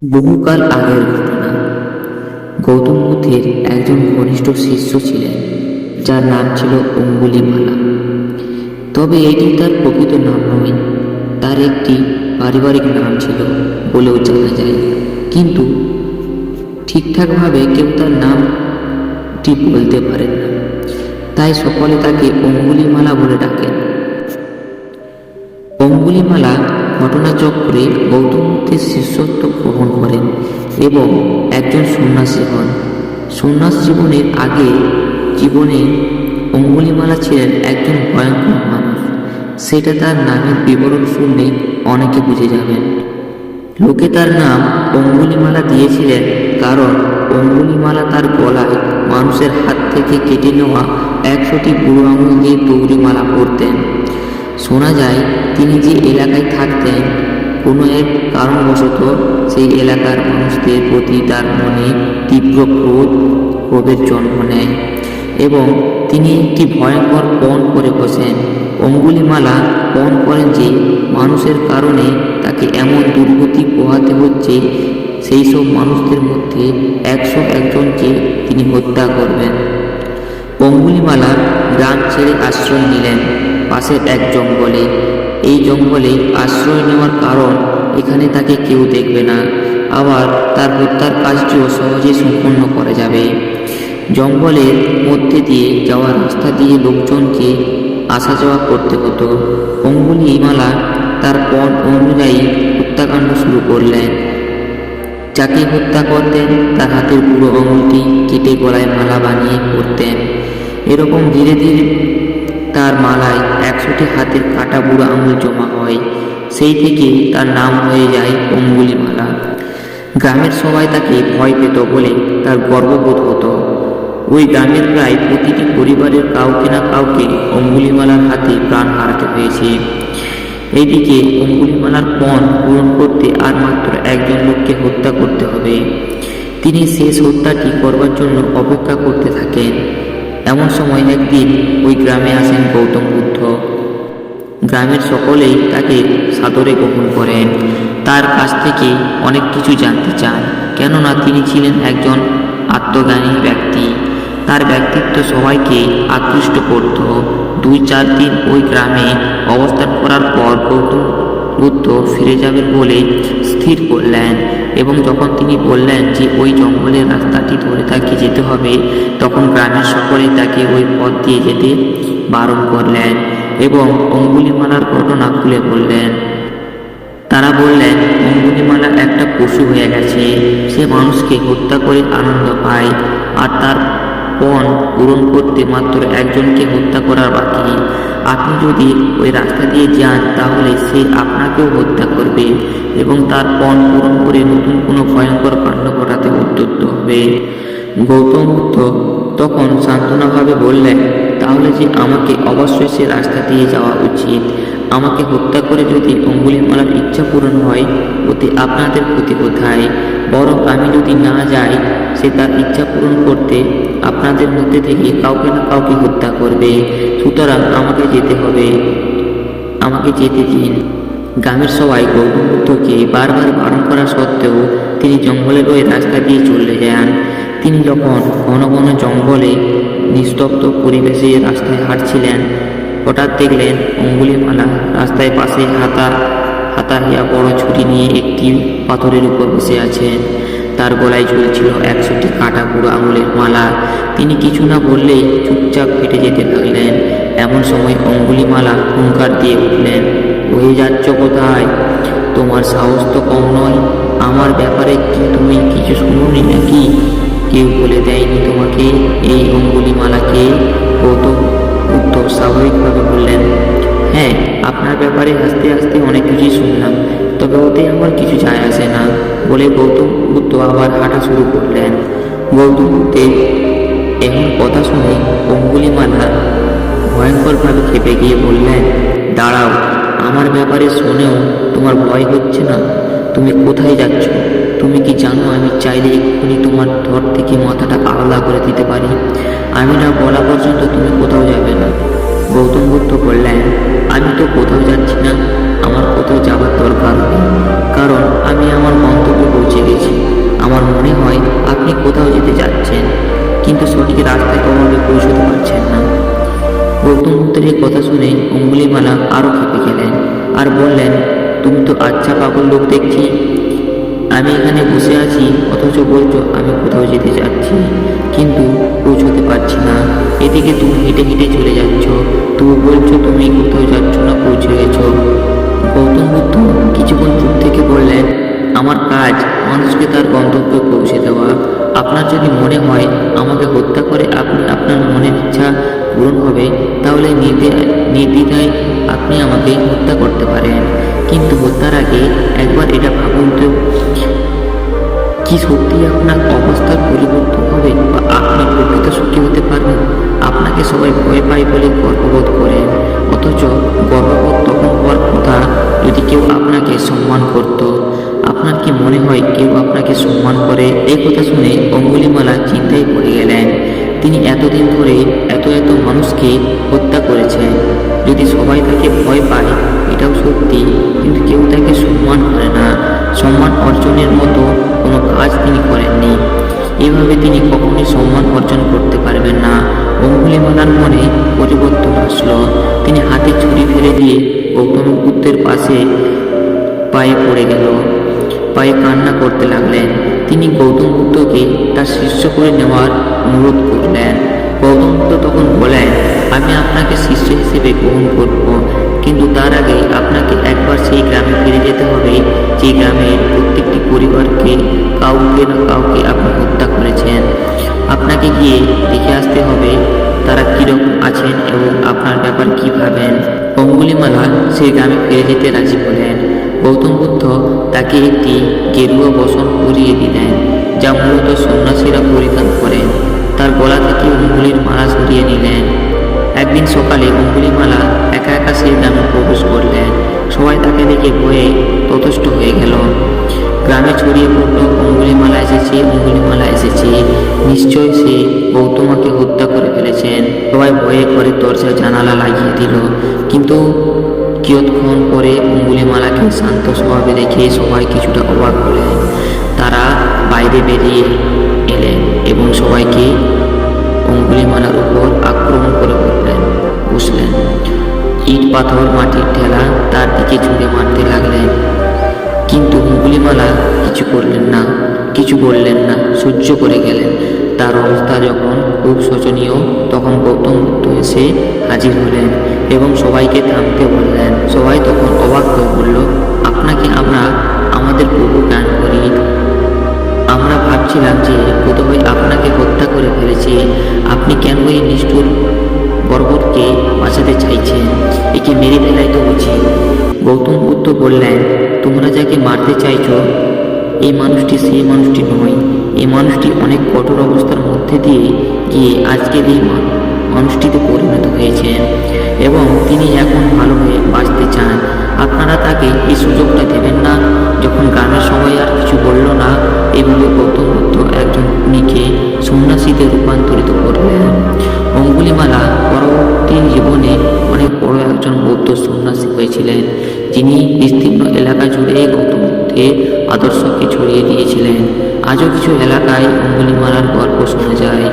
বহুকাল আগের ঘটনা। গৌতম বুদ্ধের একজন ঘনিষ্ঠ শিষ্য ছিলেন, যার নাম ছিল অঙ্গুলিমালা। তবে এটি তার প্রকৃত নাম নয়, তার একটি পারিবারিক নাম ছিল বলেও জানা যায়। কিন্তু ঠিকঠাকভাবে কেউ তার নামটি বলতে পারেন না, তাই সকলে তাকে অঙ্গুলিমালা বলে ডাকেন। অঙ্গুলিমালা ঘটনাচক্রে গৌতম বুদ্ধের শিষ্যত্ব গ্রহণ করেন এবং একজন সন্ন্যাসী হন। সন্ন্যাস জীবনের আগে জীবনে অঙ্গুলিমালা ছিলেন একজন ভয়ঙ্কর মানুষ। সেটা তার নামের বিবরণ শুনলে অনেকে বুঝে যাবেন। লোকে তার নাম অঙ্গুলিমালা দিয়েছিলেন কারণ অঙ্গুলিমালা তার গলায় মানুষের হাত থেকে কেটে নেওয়া 100টি বুড়ো আঙুল দিয়ে তৈরি মালা পরতেন। শোনা যায় তিনি যে এলাকায় থাকতেন, কোনো এক কারণবশত সেই এলাকার মানুষদের প্রতি তার মনে তীব্র ক্ষোভের জন্ম নেয় এবং তিনি একটি ভয়ঙ্কর পণ করে বসেন। অঙ্গুলিমালা পণ করেন যে মানুষের কারণে তাকে এমন দুর্গতি পোহাতে হচ্ছে, সেই সব মানুষদের মধ্যে 101 জনকে তিনি হত্যা করবেন। অঙ্গুলিমালা গ্রাম ছেড়ে আশ্রয় নিলেন পাশের এক জঙ্গলে। এই জঙ্গলে আশ্রয় নেওয়ার কারণ এখানে তাকে কেউ দেখবে না, আবার তার হত্যার কাজটিও সহজে সম্পন্ন করা যাবে। জঙ্গলের মধ্যে দিয়ে যাওয়ার রাস্তা দিয়ে লোকজনকে আসা যাওয়া করতে হতো। অঙ্গুলিমালা তার পণ অনুযায়ী হত্যাকাণ্ড শুরু করলেন। যাকে হত্যা করতেন তার হাতের বুড়ো আঙুলটি কেটে গলায় মালা বানিয়ে পরতেন। এরকম ধীরে ধীরে তার মালায় 100টি হাতের কাটা বুড়ো আঙুল জমা হয়। সেই থেকে তার নাম হয়ে যায় অঙ্গুলিমালা। গ্রামের সবাই তাকে ভয় পেত বলে তার গর্ববোধ হতো। ওই গ্রামের প্রায় প্রতিটি পরিবারের কাউকে না কাউকে অঙ্গুলিমালার হাতে প্রাণ হারাতে হয়েছে। এইদিকে অঙ্গুলিমালার পণ পূরণ করতে আর মাত্র একজন লোককে হত্যা করতে হবে। তিনি শেষ হত্যাটি করবার জন্য অপেক্ষা করতে থাকেন। এমন সময় একদিন ওই গ্রামে আসেন গৌতম বুদ্ধ। গ্রামের সকলেই তাকে সাদরে গ্রহণ করেন, তার কাছ থেকে অনেক কিছু জানতে চান, কেননা তিনি ছিলেন একজন আত্মজ্ঞানী ব্যক্তি। তার ব্যক্তিত্ব সবাইকে আকৃষ্ট করত। 2-4 দিন ওই গ্রামে অবস্থান করার পর গৌতম বুদ্ধ ফিরে যাবেন বলে স্থির করলেন এবং যখন তিনি বললেন যে ওই জঙ্গলের রাস্তাটি ধরে তাকে যেতে হবে, তখন গ্রামের সকলে তাকে ওই পথ দিয়ে যেতে বারণ করলেন এবং অঙ্গুলিমালার ঘটনা খুলে বললেন। তারা বললেন, অঙ্গুলিমালা একটা পশু হয়ে গেছে, সে মানুষকে হত্যা করে আনন্দ পায়, আর তার পণ পূরণ করতে মাত্র একজনকে হত্যা করার বাকি। আপনি যদি ওই রাস্তা দিয়ে যান তাহলে সে আপনাকেও হত্যা করবে এবং তার পণ পূরণ করে নতুন কোনো ভয়ঙ্কর কাণ্ড ঘটাতে উদ্যত হবে। গৌতম বুদ্ধ তখন সান্ত্বনাভাবে বললেন, তাহলে যে আমাকে অবশ্যই সে রাস্তা দিয়ে যাওয়া উচিত। আমাকে হত্যা করে যদি অঙ্গুলিমালার ইচ্ছা পূরণ হয়, ওতে আপনাদের ক্ষতি কোথায়? বরং আমি যদি না যাই, সে তার ইচ্ছা পূরণ করতে আপনাদের মধ্যে থেকে কাউকে না কাউকে হত্যা করবে। সুতরাং আমাকে যেতে হবে, আমাকে যেতে দিন। গ্রামের সবাই গৌতম বুদ্ধকে বারবার বারণ করা সত্ত্বেও তিনি জঙ্গলের ওই রাস্তা দিয়ে চলে যান। তিনি যখন ঘন ঘন জঙ্গলে নিস্তব্ধ পরিবেশে রাস্তায় হাঁটছিলেন, হঠাৎ দেখলেন অঙ্গুলিমালা রাস্তায় পাশে হাতাহিয়া বড় ছুরি নিয়ে একটি পাথরের উপর বসে আছেন। তার গলায় ঝুলছিল 100টি কাটা বুড়ো আঙুলের মালা। তিনি কিছু না বললেই চুপচাপ হেঁটে যেতে লাগলেন। এমন সময় অঙ্গুলিমালা হুঙ্কার দিয়ে উঠলেন, হয়ে যাচ্ছ কোথায়? তোমার সাহস তো কম নয়। আমার ব্যাপারে কি তুমি কিছু শুনোনি নাকি? কেউ বলে দেয়নি তোমাকে এই অঙ্গুলিমালাকে? গৌতম বুদ্ধ স্বাভাবিকভাবে বললেন, হ্যাঁ, আপনার ব্যাপারে আস্তে আস্তে অনেক কিছুই শুনলাম, তবে ওতে আমার কিছু যায় আসে না বলে গৌতম বুদ্ধ আবার হাঁটা শুরু করলেন। গৌতম বুদ্ধের এমন কথা শুনে অঙ্গুলিমালা ভয়ঙ্করভাবে খেপে গিয়ে বললেন, দাঁড়াও, আমার ব্যাপারে শুনেও তোমার ভয় হচ্ছে না? তুমি কোথায় যাচ্ছ? তুমি কি জানো আমি চাইলে এক্ষুনি তোমার ধর থেকে মাথাটা আলাদা করে দিতে পারি? আমি না বলা পর্যন্ত তুমি কোথাও যাবে না। গৌতম বুদ্ধ বললেন, আমি তো কোথাও যাচ্ছি না, আমার কোথাও যাবার দরকার নেই, কারণ আমি আমার গন্তব্যে পৌঁছে গেছি। কথা শুনে অঙ্গুলিমালা আরও খেপে গেলেন আর বললেন, তুমি তো আচ্ছা পাগল লোক দেখছি। আমি এখানে বসে আছি, অথচ বলছো আমি কোথাও যেতে যাচ্ছি, কিন্তু পৌঁছতে পারছি না। এদিকে তুমি হেঁটে হেঁটে চলে যাচ্ছ, তবু বলছো তুমি কোথাও যাচ্ছ না, পৌঁছে গেছো। গৌতম বুদ্ধ কিছুক্ষণ চুপ থেকে বললেন, আমার কাজ মানুষকে তার গন্তব্যে পৌঁছে দেওয়া। আপনার যদি মনে হয় আমাকে হত্যা করে আপনি আপনার মনের ইচ্ছা পূরণ হবে, তাহলে নির্দ্বিধায় আপনি আমাকে হত্যা করতে পারেন। কিন্তু হত্যার আগে একবার এটা ভাবুন তো, কি সত্যি আপনার অবস্থার পরিবর্তন হবে বা আপনি প্রকৃত সুখী হতে পারবেন? আপনাকে সবাই ভয় পায় বলে গর্ববোধ করেন, অথচ গর্ববোধ তখন হওয়ার কথা যদি কেউ আপনাকে সম্মান করত। আপনার কি মনে হয় কেউ আপনাকে সম্মান করে? এই কথা শুনে অঙ্গুলিমালা চিন্তায় পড়ে গেলেন। তিনি এতদিন ধরে এত মানুষকে হত্যা করেছেন। যদি সবাই তাকে ভয় পায় এটাও সত্যি, কিন্তু কেউ তাকে সম্মান করে না। সম্মান অর্জনের মতো কোনো কাজ তিনি করেননি। এভাবে তিনি কখনোই সম্মান অর্জন করতে পারবেন না। অঙ্গুলিমালার মনে পরিবর্তন আসলো। তিনি হাতে ছুরি ফেলে দিয়ে গৌতম বুদ্ধের পায়ে পড়ে গেল, পায়ে কান্না করতে লাগলেন। তিনি গৌতম বুদ্ধকে তার শিষ্য করে নেওয়ার অনুরোধ করলেন। গৌতম বুদ্ধ তখন বলেন, আমি আপনাকে শিষ্য হিসেবে গ্রহণ করব, কিন্তু তার আগে আপনাকে একবার সেই গ্রামে ফিরে যেতে হবে যে গ্রামের প্রত্যেকটি পরিবারকে কাউকে না কাউকে আপনি হত্যা করেছেন। আপনাকে গিয়ে দেখে আসতে হবে তারা কীরকম আছেন এবং আপনার ব্যাপার কী ভাবেন। অঙ্গুলিমালা সেই গ্রামে ফিরে যেতে রাজি হলেন। গৌতম বুদ্ধ তাকে একটি গেরুয়া বসন পরিয়ে দিলেন, যা মূলত সন্ন্যাসীরা পরিধান করেন। তার গলা থেকে অঙ্গুলির মালা সরিয়ে নিলেন। একদিন সকালে অঙ্গুলিমালা একা একা সেই গ্রামে প্রবেশ করলেন। সবাই তাকে দেখে ভয়ে ততষ্ট হয়ে গেল। গ্রামে ছড়িয়ে পড়ল, অঙ্গুলিমালা এসেছে, অঙ্গুলিমালা এসেছে, নিশ্চয় সে গৌতমাকে হত্যা করে ফেলেছেন। সবাই ভয়ে করে দরজা জানালা লাগিয়ে দিল। কিন্তু কিয়ৎক্ষণ পরে অঙ্গুলিমালাকে শান্ত স্বভাবে দেখে সবাই কিছুটা অবাক হলেন। তারা বাইরে বেরিয়ে এলেন এবং সবাইকে অঙ্গুলিমালার উপর আক্রমণ করে বসলেন। ইট পাথর মাটির ঠেলা তার দিকে ছুঁড়ে মারতে লাগলেন, কিন্তু অঙ্গুলিমালা কিছু করলেন না, কিছু বললেন না, সহ্য করে গেলেন। তার অবস্থা যখন খুব শোচনীয়, তখন গৌতম বুদ্ধ এসে হাজির হলেন এবং সবাইকে থামতে বললেন। সবাই তখন অবাক হয়ে বলল, আপনাকে আমরা আমাদের প্রভু জ্ঞান করি। আমরা ভাবছিলাম যে বোধহয় আপনাকে হত্যা করে ফেলেছে। আপনি কেন এই নিষ্ঠুর বর্বরকে বাঁচাতে চাইছেন? একে মেরে ফেলাই তো উচিত। গৌতম বুদ্ধ বললেন, তোমরা যাকে মারতে চাইছ এই মানুষটি সেই মানুষটি নয়। এই মানুষটি অনেক কঠোর অবস্থার মধ্যে দিয়ে গিয়ে আজকের এই মানুষটিতে পরিণত হয়েছেন এবং তিনি এখন ভালো হয়ে বাঁচতে চান। আপনারা তাকে এই সুযোগটা দেবেন না। যখন গ্রামের সবাই আর কিছু বলল না, এভাবে গৌতম বুদ্ধ একজন খুনিকে সন্ন্যাসীতে রূপান্তরিত করলেন। অঙ্গুলিমালা পরবর্তী জীবনে অনেক বড় একজন বৌদ্ধ সন্ন্যাসী হয়েছিলেন, যিনি বিস্তীর্ণ এলাকা জুড়ে গৌতম বুদ্ধের আদর্শকে ছড়িয়ে দিয়েছিলেন। আজও কিছু এলাকায় অঙ্গুলিমালার গল্প শোনা যায়।